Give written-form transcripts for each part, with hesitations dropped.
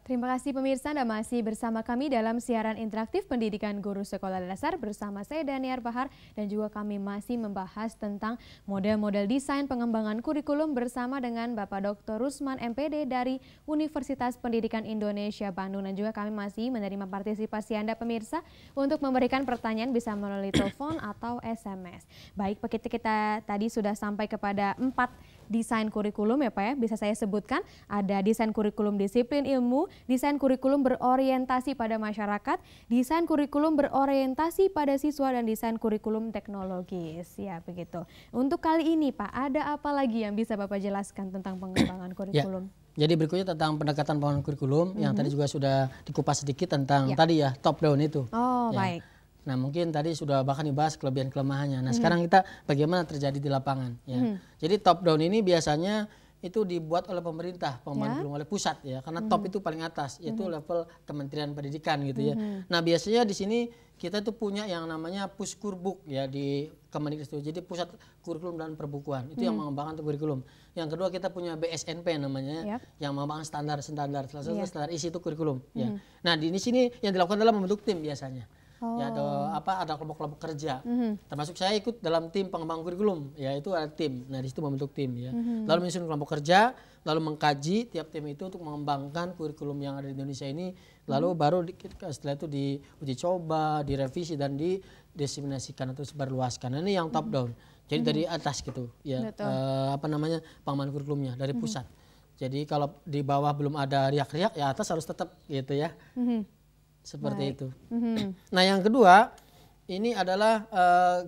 Terima kasih pemirsa, Anda masih bersama kami dalam siaran interaktif Pendidikan Guru Sekolah Dasar bersama saya Daniar Bahar, dan juga kami masih membahas tentang model-model desain pengembangan kurikulum bersama dengan Bapak Dr. Rusman MPD dari Universitas Pendidikan Indonesia Bandung, dan juga kami masih menerima partisipasi Anda pemirsa untuk memberikan pertanyaan bisa melalui telepon atau SMS. Baik, kita tadi sudah sampai kepada 4 desain kurikulum ya Pak ya, bisa saya sebutkan ada desain kurikulum disiplin ilmu, desain kurikulum berorientasi pada masyarakat, desain kurikulum berorientasi pada siswa, dan desain kurikulum teknologis ya begitu. Untuk kali ini Pak, ada apa lagi yang bisa Bapak jelaskan tentang pengembangan kurikulum? Ya. Jadi berikutnya tentang pendekatan pengembangan kurikulum yang tadi juga sudah dikupas sedikit tentang tadi ya top down itu. Oh ya. baik. Nah mungkin tadi sudah bahkan dibahas kelebihan kelemahannya. Nah sekarang kita bagaimana terjadi di lapangan. Ya. Jadi top down ini biasanya itu dibuat oleh pemerintah, pengembangan kurikulum oleh pusat ya. Karena top itu paling atas, yaitu level Kementerian Pendidikan gitu ya. Nah biasanya di sini kita tuh punya yang namanya Puskurbuk ya di Kemendikbud itu. Jadi Pusat Kurikulum dan Perbukuan itu yang mengembangkan kurikulum. Yang kedua kita punya BSNP namanya yang mengembangkan standar. Salah satu standar isi itu kurikulum. Ya. Nah di sini yang dilakukan adalah membentuk tim biasanya. Ya ada kelompok-kelompok kerja. Termasuk saya ikut dalam tim pengembang kurikulum, yaitu ada tim. Nah di situ membentuk tim ya. Lalu menyusun kelompok kerja, lalu mengkaji tiap tim itu untuk mengembangkan kurikulum yang ada di Indonesia ini. Lalu baru setelah itu diuji coba, direvisi dan didiseminasikan atau sebarluaskan. Nah, ini yang top down. Jadi dari atas gitu ya. Pengembangan kurikulumnya dari pusat. Jadi kalau di bawah belum ada riak-riak, ya atas harus tetap gitu ya. Seperti itu. Nah yang kedua ini adalah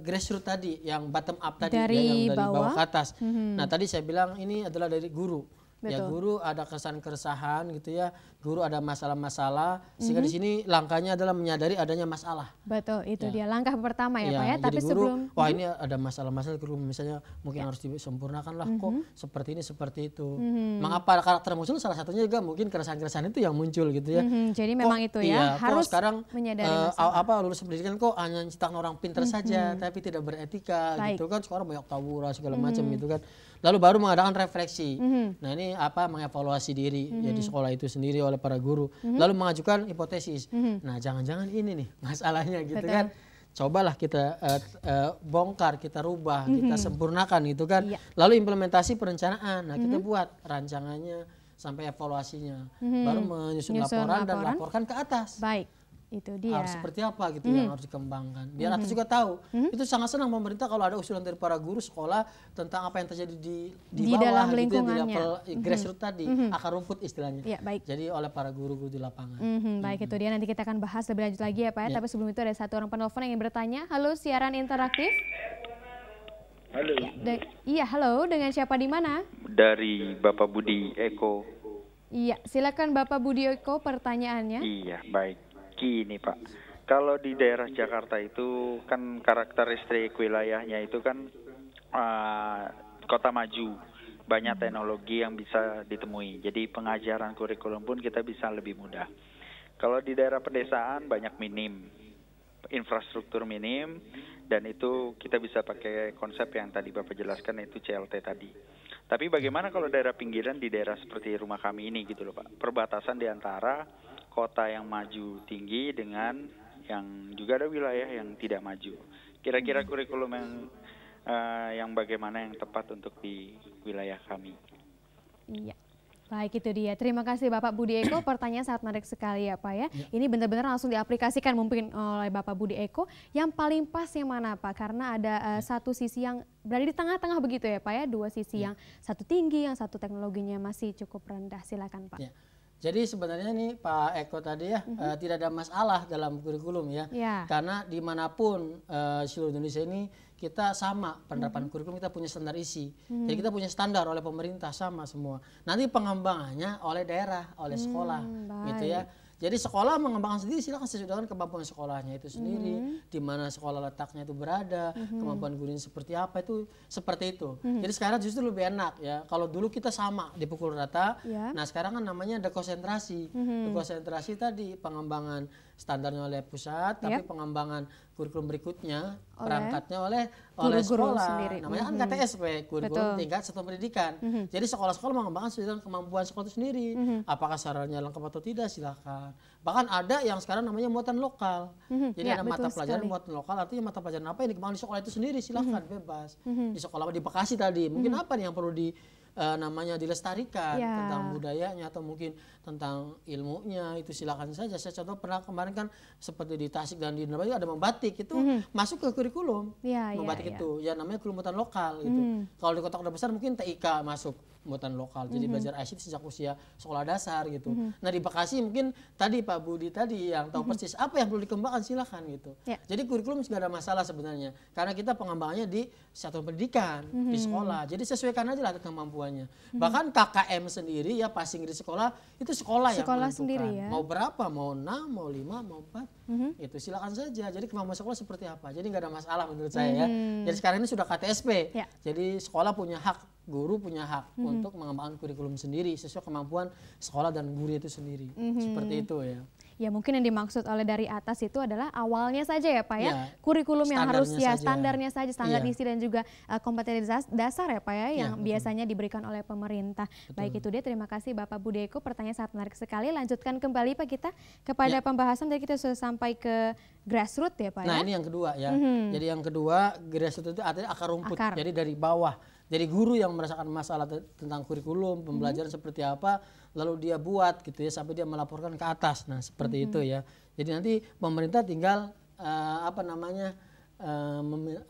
grassroots tadi, yang bottom up tadi dari ya, yang dari bawah ke atas. Nah tadi saya bilang ini adalah dari guru. Betul. Ya guru ada keresahan gitu ya, guru ada masalah-masalah, sehingga di sini langkahnya adalah menyadari adanya masalah. Betul, itu dia langkah pertama ya Pak ya. Tapi guru, sebelum wah ini ada masalah-masalah kurikulum misalnya mungkin harus disempurnakan lah, kok seperti ini seperti itu. Mengapa karakter muncul, salah satunya juga mungkin keresahan-keresahan itu yang muncul gitu ya. Jadi memang itu ya harus sekarang menyadari lulus pendidikan kok hanya ciptakan orang pintar saja tapi tidak beretika gitu kan, sekarang banyak tawuran segala macam gitu kan. Lalu baru mengadakan refleksi. Nah ini mengevaluasi diri ya di sekolah itu sendiri oleh para guru. Lalu mengajukan hipotesis. Nah jangan-jangan ini nih masalahnya gitu kan. Cobalah kita bongkar, kita rubah, kita sempurnakan gitu kan. Lalu implementasi perencanaan. Nah kita buat rancangannya sampai evaluasinya. Baru menyusun laporan dan laporkan ke atas. Baik. Itu dia. Harus seperti apa gitu yang harus dikembangkan. Biar atas juga tahu. Itu sangat senang pemerintah kalau ada usulan dari para guru sekolah tentang apa yang terjadi di bawah dalam gitu, lingkungannya. di level grassroots tadi, akar rumput istilahnya. Ya, baik. Jadi oleh para guru-guru di lapangan. Baik, itu dia, nanti kita akan bahas lebih lanjut lagi ya Pak ya. Tapi sebelum itu ada satu orang penelpon yang ingin bertanya. Halo, siaran interaktif. Halo. Iya, halo, dengan siapa di mana? Dari Bapak Budi Eko. Iya, silakan Bapak Budi Eko pertanyaannya. Iya, baik. Gini Pak, kalau di daerah Jakarta itu kan karakteristik wilayahnya itu kan kota maju, banyak teknologi yang bisa ditemui. Jadi pengajaran kurikulum pun kita bisa lebih mudah. Kalau di daerah pedesaan banyak minim, infrastruktur minim, dan itu kita bisa pakai konsep yang tadi Bapak jelaskan, itu CLT tadi. Tapi bagaimana kalau daerah pinggiran, di daerah seperti rumah kami ini gitu loh Pak, perbatasan di antara kota yang maju tinggi dengan yang juga ada wilayah yang tidak maju. Kira-kira kurikulum yang bagaimana yang tepat untuk di wilayah kami? Iya. Baik, itu dia. Terima kasih Bapak Budi Eko. Pertanyaan sangat menarik sekali ya Pak ya. Ini benar-benar langsung diaplikasikan mungkin oleh Bapak Budi Eko. Yang paling pas yang mana Pak? Karena ada satu sisi yang berada di tengah-tengah begitu ya Pak ya. Dua sisi, yang satu tinggi, yang satu teknologinya masih cukup rendah. Silakan Pak. Ya. Jadi sebenarnya nih Pak Eko tadi ya tidak ada masalah dalam kurikulum ya. Karena dimanapun seluruh Indonesia ini kita sama penerapan kurikulum, kita punya standar isi. Jadi kita punya standar oleh pemerintah sama semua. Nanti pengembangannya oleh daerah, oleh sekolah gitu ya. Jadi sekolah mengembangkan sendiri, silakan sesuai kemampuan sekolahnya itu sendiri, di mana sekolah letaknya itu berada, kemampuan gurunya seperti apa, itu seperti itu. Jadi sekarang justru lebih enak ya. Kalau dulu kita sama dipukul rata, nah sekarang kan namanya dekonsentrasi. Dekonsentrasi tadi pengembangan standarnya oleh pusat, tapi pengembangan kurikulum berikutnya perangkatnya oleh guru-guru sekolah. sendiri. Namanya kan KTSP, kurikulum tingkat satuan pendidikan. Jadi sekolah-sekolah mengembangkan sesuai dengan kemampuan sekolah itu sendiri. Apakah sarannya lengkap atau tidak, silakan. Bahkan ada yang sekarang namanya muatan lokal. Jadi ada mata pelajaran muatan lokal, artinya mata pelajaran apa yang dikembangkan di sekolah itu sendiri, silakan bebas. Di sekolah di Bekasi tadi, mungkin apa nih yang perlu namanya dilestarikan tentang budayanya atau mungkin tentang ilmunya, itu silakan saja. Saya contoh pernah kemarin kan seperti di Tasik dan di Indramayu ada membatik, itu masuk ke kurikulum. Membatik itu ya namanya kurikulum muatan lokal gitu. Kalau di kota-kota besar mungkin TIK masuk muatan lokal, jadi belajar ICT sejak usia sekolah dasar gitu. Nah di Bekasi mungkin tadi Pak Budi tadi yang tahu persis apa yang perlu dikembangkan, silakan gitu. Jadi kurikulum nggak ada masalah sebenarnya, karena kita pengembangannya di satuan pendidikan, di sekolah. Jadi sesuaikan aja lah kemampuannya. Bahkan KKM sendiri ya, passing di sekolah itu sekolah yang menentukan. Sendiri ya. Mau berapa, mau 6, mau 5, mau 4, itu silakan saja. Jadi kemampuan sekolah seperti apa. Jadi nggak ada masalah menurut saya ya. Jadi sekarang ini sudah KTSP. Jadi sekolah punya hak, guru punya hak untuk mengembangkan kurikulum sendiri sesuai kemampuan sekolah dan guru itu sendiri. Seperti itu ya. Ya mungkin yang dimaksud oleh dari atas itu adalah awalnya saja ya Pak ya, kurikulum yang harus standarnya saja, standar isi dan juga kompetensi dasar ya Pak ya, yang biasanya diberikan oleh pemerintah. Baik itu dia, terima kasih Bapak Budi Eko, pertanyaan sangat menarik sekali. Lanjutkan kembali Pak kita kepada pembahasan, dari kita sudah sampai ke grassroots ya Pak ya. Nah ini yang kedua ya, jadi yang kedua grassroots itu artinya akar rumput, jadi dari bawah. Jadi guru yang merasakan masalah tentang kurikulum, pembelajaran seperti apa, lalu dia buat gitu ya sampai dia melaporkan ke atas. Nah seperti itu ya. Jadi nanti pemerintah tinggal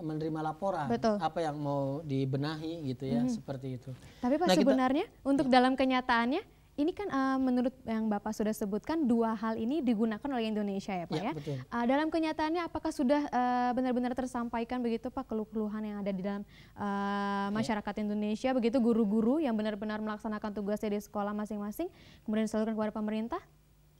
menerima laporan apa yang mau dibenahi gitu ya, seperti itu. Tapi Pak sebenarnya untuk dalam kenyataannya ini kan menurut yang Bapak sudah sebutkan, dua hal ini digunakan oleh Indonesia ya Pak ya. Dalam kenyataannya apakah sudah benar-benar tersampaikan begitu Pak keluh-keluhan yang ada di dalam masyarakat Indonesia, begitu guru-guru yang benar-benar melaksanakan tugasnya di sekolah masing-masing kemudian disalurkan kepada pemerintah?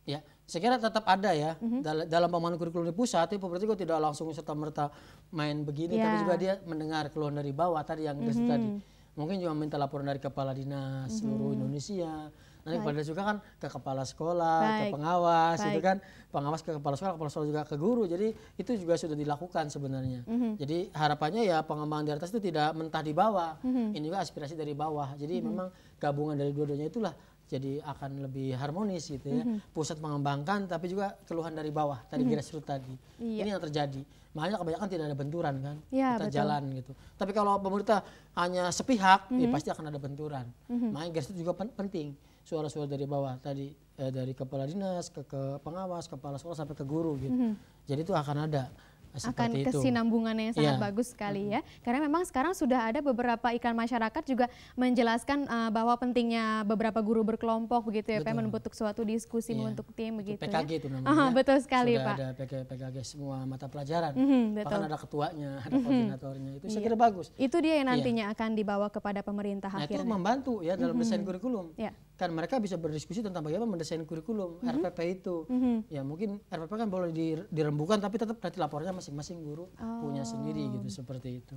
Ya, saya kira tetap ada ya dalam pembangunan kurikulum di pusat itu berarti kok tidak langsung serta-merta main begini, tapi juga dia mendengar keluhan dari bawah tadi yang tadi. Mungkin juga minta laporan dari kepala dinas seluruh Indonesia. Nanti kepada juga kan ke kepala sekolah, ke pengawas, itu kan pengawas ke kepala sekolah juga ke guru. Jadi itu juga sudah dilakukan sebenarnya. Jadi harapannya ya pengembangan di atas itu tidak mentah di bawah. Ini juga aspirasi dari bawah. Jadi memang gabungan dari dua-duanya itulah jadi akan lebih harmonis gitu ya. Pusat mengembangkan tapi juga keluhan dari bawah tadi grassroots tadi. Ini yang terjadi. Makanya kebanyakan tidak ada benturan kan, kita jalan gitu. Tapi kalau pemerintah hanya sepihak, ya pasti akan ada benturan. Makanya grassroots juga penting. Suara-suara dari bawah tadi, dari kepala dinas ke pengawas, kepala sekolah sampai ke guru gitu. Jadi itu akan ada. Akan kesinambungannya yang sangat bagus sekali ya. Karena memang sekarang sudah ada beberapa iklan masyarakat juga menjelaskan bahwa pentingnya beberapa guru berkelompok begitu ya, Pak, membentuk suatu diskusi, membentuk tim begitu PKG ya. Itu namanya. Betul sekali sudah Pak. Ada PKG semua mata pelajaran. Betul. Bahkan ada ketuanya, ada koordinatornya. Itu saya kira bagus. Itu dia yang nantinya akan dibawa kepada pemerintah akhirnya. Itu membantu ya dalam desain kurikulum. Kan mereka bisa berdiskusi tentang bagaimana mendesain kurikulum RPP itu. Ya mungkin RPP kan boleh dirembukan tapi tetap nanti lapornya masing-masing guru punya sendiri gitu, seperti itu.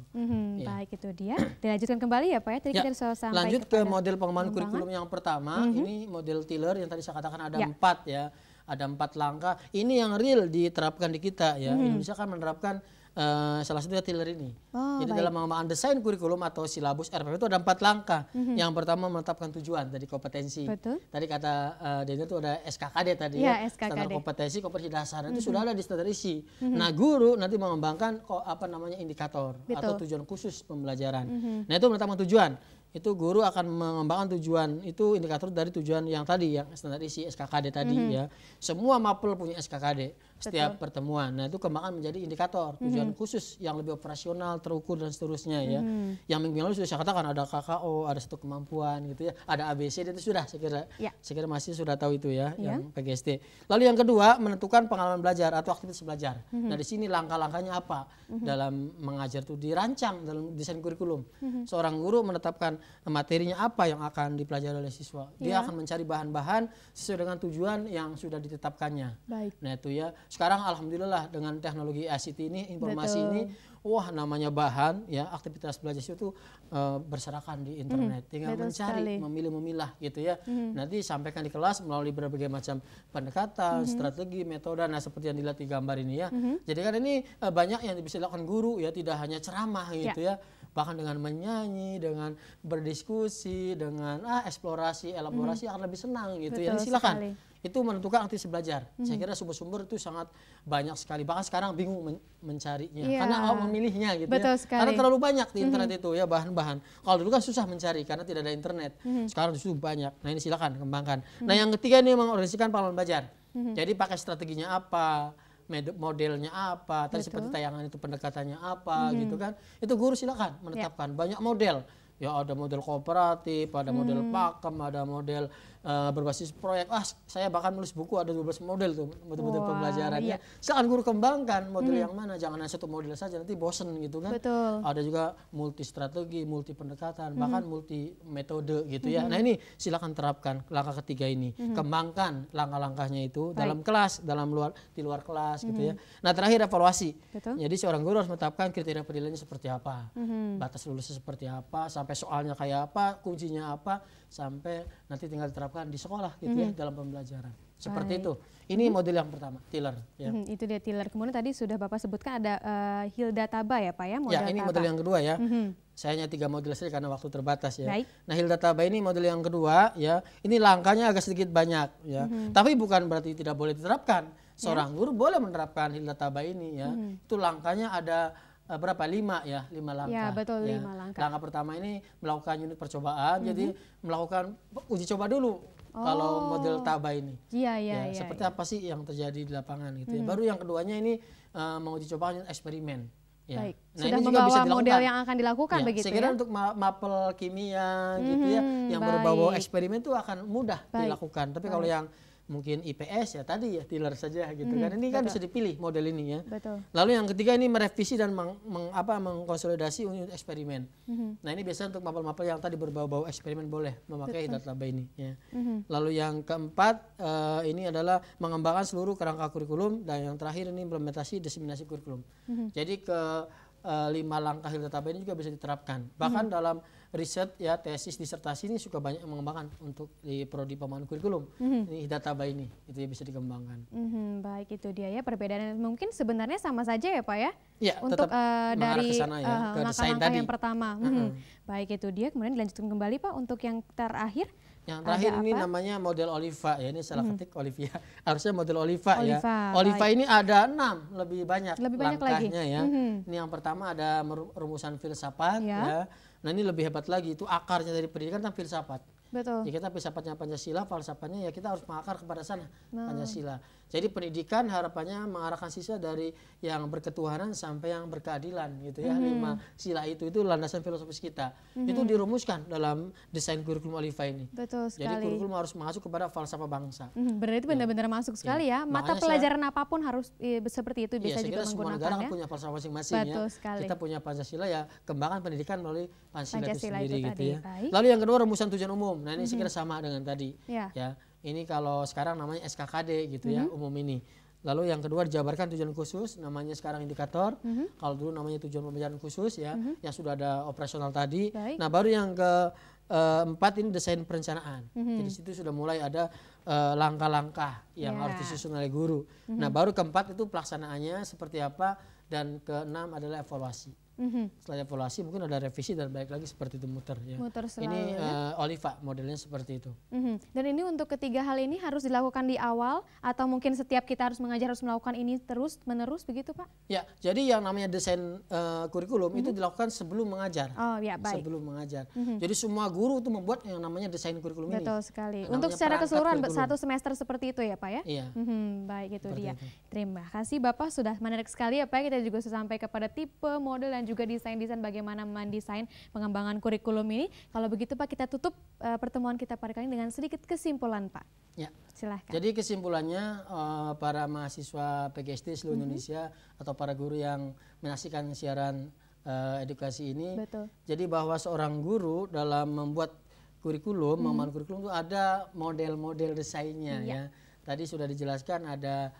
Baik, itu dia. Dilanjutkan kembali ya Pak ya. Tadi kita sudah sampai lanjut ke model pengembangan kurikulum yang pertama. Ini model Tiller yang tadi saya katakan ada 4 ya. Ada 4 langkah. Ini yang real diterapkan di kita ya. Indonesia kan menerapkan salah satunya Tiller ini. Jadi dalam pengembangan desain kurikulum atau silabus RPP itu ada 4 langkah. Yang pertama menetapkan tujuan dari kompetensi. Tadi kata Daniel itu ada SKKD tadi ya. Standar kompetensi dasar itu sudah ada di standar isi. Nah guru nanti mengembangkan indikator atau tujuan khusus pembelajaran. Nah itu menetapkan tujuan. Itu guru akan mengembangkan tujuan, itu indikator dari tujuan yang tadi, yang standar isi SKKD tadi ya. Semua mapel punya SKKD setiap pertemuan. Nah itu kembangkan menjadi indikator tujuan khusus yang lebih operasional, terukur dan seterusnya ya. Yang minggu lalu sudah saya katakan ada KKO, ada satu kemampuan gitu ya, ada ABCD itu sudah saya kira masih sudah tahu itu ya, yang PGSD. Lalu yang kedua menentukan pengalaman belajar atau aktivitas belajar. Nah di sini langkah-langkahnya apa dalam mengajar itu dirancang dalam desain kurikulum. Seorang guru menetapkan materinya apa yang akan dipelajari oleh siswa. Dia Ya. akan mencari bahan-bahan sesuai dengan tujuan yang sudah ditetapkannya. Baik. Nah itu ya, sekarang alhamdulillah dengan teknologi ICT ini, informasi Betul. ini, wah namanya bahan ya, aktivitas belajar itu berserakan di internet. Tinggal betul mencari, sekali. memilih-memilah gitu ya. Nanti sampaikan di kelas melalui berbagai macam pendekatan, strategi, metode. Nah seperti yang dilihat di gambar ini ya. Jadi kan ini banyak yang bisa dilakukan guru ya, tidak hanya ceramah gitu ya. Bahkan dengan menyanyi, dengan berdiskusi, dengan eksplorasi, elaborasi akan lebih senang gitu ya. Betul Silakan. sekali. Itu menentukan aktivitas belajar. Saya kira sumber-sumber itu sangat banyak sekali. Bahkan sekarang bingung mencarinya Iya. karena memilihnya gitu Betul ya. sekali. Karena terlalu banyak di internet itu ya bahan-bahan. Kalau dulu kan susah mencari karena tidak ada internet. Sekarang justru banyak. Nah ini silakan kembangkan. Nah yang ketiga ini mengorganisasikan pengalaman belajar. Jadi pakai strateginya apa, modelnya apa, tadi seperti tayangan itu pendekatannya apa gitu kan. Itu guru silakan menetapkan banyak model. Ya ada model kooperatif, ada model pakem, ada model berbasis proyek. Saya bahkan nulis buku ada 12 model tuh, model-model pembelajarannya. Silakan guru kembangkan model yang mana, jangan hanya satu model saja nanti bosen gitu kan. Betul. Ada juga multi strategi, multi pendekatan, bahkan multi metode gitu ya. Nah ini silakan terapkan langkah ketiga ini. Kembangkan langkah-langkahnya itu dalam kelas, di luar kelas gitu ya. Nah terakhir evaluasi. Betul. Jadi seorang guru harus menetapkan kriteria penilaiannya seperti apa, batas lulusnya seperti apa, sampai soalnya kayak apa, kuncinya apa, sampai nanti tinggal diterapkan di sekolah gitu ya dalam pembelajaran. Seperti itu. Ini model yang pertama, Tiller. Ya. Itu dia Tiller. Kemudian tadi sudah Bapak sebutkan ada Hilda Taba ya Pak ya, model Ya, ini Taba. model yang kedua ya. Saya hanya 3 model saja karena waktu terbatas ya. Baik. Nah, Hilda Taba ini model yang kedua ya. Ini langkahnya agak sedikit banyak ya. Tapi bukan berarti tidak boleh diterapkan. Seorang guru boleh menerapkan Hilda Taba ini ya. Itu langkahnya ada berapa? 5 ya, 5 langkah. Ya, betul, ya. 5 langkah. Langkah pertama ini melakukan unit percobaan. Jadi melakukan uji coba dulu. Kalau model Taba ini. Iya. Seperti apa sih yang terjadi di lapangan gitu ya. Baru yang keduanya ini menguji coba eksperimen. Ya. Baik. Nah, Sudah ini juga membawa bisa dilakukan. model yang akan dilakukan Ya, begitu saya kira ya. untuk mapel kimia gitu ya, yang baik. berbau eksperimen itu akan mudah Baik. dilakukan. Tapi kalau yang mungkin IPS ya tadi ya Tiller saja gitu kan. Ini kan bisa dipilih model ini ya. Betul. Lalu yang ketiga ini merevisi dan mengkonsolidasi unit eksperimen. Nah ini biasanya untuk mapel-mapel yang tadi berbau-bau eksperimen boleh memakai data ini ya. Lalu yang keempat ini adalah mengembangkan seluruh kerangka kurikulum, dan yang terakhir ini implementasi diseminasi kurikulum. Jadi ke 5 langkah data ini juga bisa diterapkan. Bahkan dalam riset ya, tesis, disertasi ini suka banyak mengembangkan untuk di prodi pemahaman kurikulum. Ini data ini itu ya bisa dikembangkan. Baik, itu dia ya perbedaan. Mungkin sebenarnya sama saja ya Pak ya. Ya, untuk tetap mengarah dari ke sana ya, ke desain langkah-langkah tadi. yang pertama. Baik, itu dia. Kemudian dilanjutkan kembali Pak untuk yang terakhir. Yang terakhir Ada ini apa? namanya model Oliva ya, ini salah ketik Olivia. Harusnya model Oliva ya. Oliva, Oliva baik. ini ada 6, lebih banyak Lebih banyak lagi. langkahnya ya. Ini yang pertama ada rumusan filsafat Ya. ya. Nah ini lebih hebat lagi, itu akarnya dari pendidikan tentang filsafat. Betul. Ya kita filsafatnya Pancasila, falsafatnya ya kita harus mengakar kepada sana, Pancasila. Jadi pendidikan harapannya mengarahkan siswa dari yang berketuhanan sampai yang berkeadilan gitu ya. 5 sila itu landasan filosofis kita. Itu dirumuskan dalam desain kurikulum Oliva ini. Betul Jadi sekali. kurikulum harus masuk kepada falsafah bangsa. Berarti benar-benar masuk sekali ya. Mata Makanya pelajaran apapun harus seperti itu Iya, bisa saya juga kira semua negara menggunakan kan ya. punya falsafah masing-masing ya. Betul sekali. Kita punya Pancasila ya, kembangkan pendidikan melalui Pancasila itu Pancasila sendiri itu gitu tadi, ya. baik. Lalu yang kedua rumusan tujuan umum. Nah ini saya kira sama dengan tadi. Ya. Ya, ini kalau sekarang namanya SKKD gitu ya, umum ini. Lalu yang kedua dijabarkan tujuan khusus, namanya sekarang indikator. Kalau dulu namanya tujuan pembelajaran khusus ya, yang sudah ada operasional tadi. Baik. Nah baru yang keempat ini desain perencanaan. Jadi situ sudah mulai ada langkah-langkah yang Ya. harus disusun oleh guru. Nah baru keempat itu pelaksanaannya seperti apa, dan keenam adalah evaluasi. Setelah evaluasi mungkin ada revisi dan balik lagi seperti itu muter ya. Muter selalu Ini ya. Oliva modelnya seperti itu. Dan ini untuk ketiga hal ini harus dilakukan di awal atau mungkin setiap kita harus mengajar harus melakukan ini terus menerus begitu Pak? Ya, jadi yang namanya desain kurikulum itu dilakukan sebelum mengajar. Oh ya, baik. Sebelum mengajar. Jadi semua guru itu membuat yang namanya desain kurikulum ini. Betul sekali. Namanya Untuk secara perangkat keseluruhan kurikulum. 1 semester seperti itu ya Pak ya? Iya. Baik, itu Seperti dia. itu. Terima kasih Bapak, sudah menarik sekali ya Pak. Kita juga sudah sampai kepada tipe, model dan juga desain-desain bagaimana mendesain pengembangan kurikulum ini. Kalau begitu Pak, kita tutup pertemuan kita pada kali ini dengan sedikit kesimpulan Pak. Ya. Silahkan. Jadi kesimpulannya para mahasiswa PGSD seluruh Indonesia atau para guru yang menyaksikan siaran edukasi ini. Betul. Jadi bahwa seorang guru dalam membuat kurikulum, membangun kurikulum itu ada model-model desainnya ya. Tadi sudah dijelaskan ada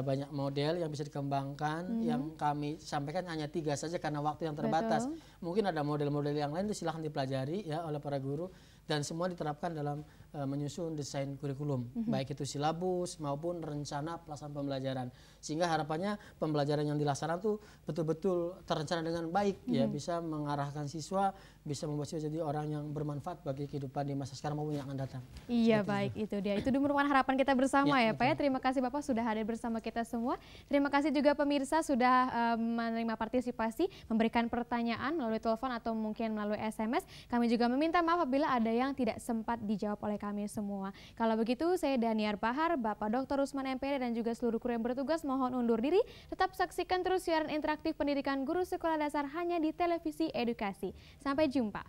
banyak model yang bisa dikembangkan, yang kami sampaikan hanya 3 saja karena waktu yang terbatas. Mungkin ada model-model yang lain, itu silahkan dipelajari ya oleh para guru, dan semua diterapkan dalam menyusun desain kurikulum, baik itu silabus maupun rencana pelaksanaan pembelajaran, sehingga harapannya pembelajaran yang dilaksanakan tuh betul-betul terencana dengan baik ya, bisa mengarahkan siswa, bisa membuat siswa jadi orang yang bermanfaat bagi kehidupan di masa sekarang maupun yang akan datang. Iya, baik, itu dia. Itu merupakan harapan kita bersama ya Pak ya. Terima kasih Bapak sudah hadir bersama kita semua. Terima kasih juga pemirsa sudah menerima partisipasi, memberikan pertanyaan melalui telepon atau mungkin melalui SMS. Kami juga meminta maaf apabila ada yang tidak sempat dijawab oleh kami semua. Kalau begitu, saya Daniar Bahar, Bapak Dr. Rusman MPD dan juga seluruh kru yang bertugas mohon undur diri. Tetap saksikan terus siaran interaktif pendidikan guru sekolah dasar hanya di Televisi Edukasi. Sampai jumpa.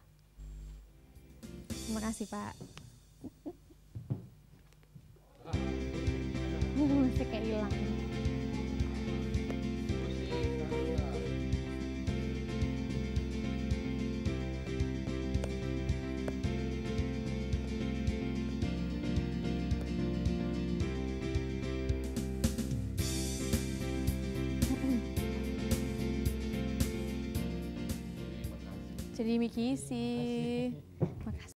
Terima kasih Pak. Musiknya hilang. Jadi Mikisi.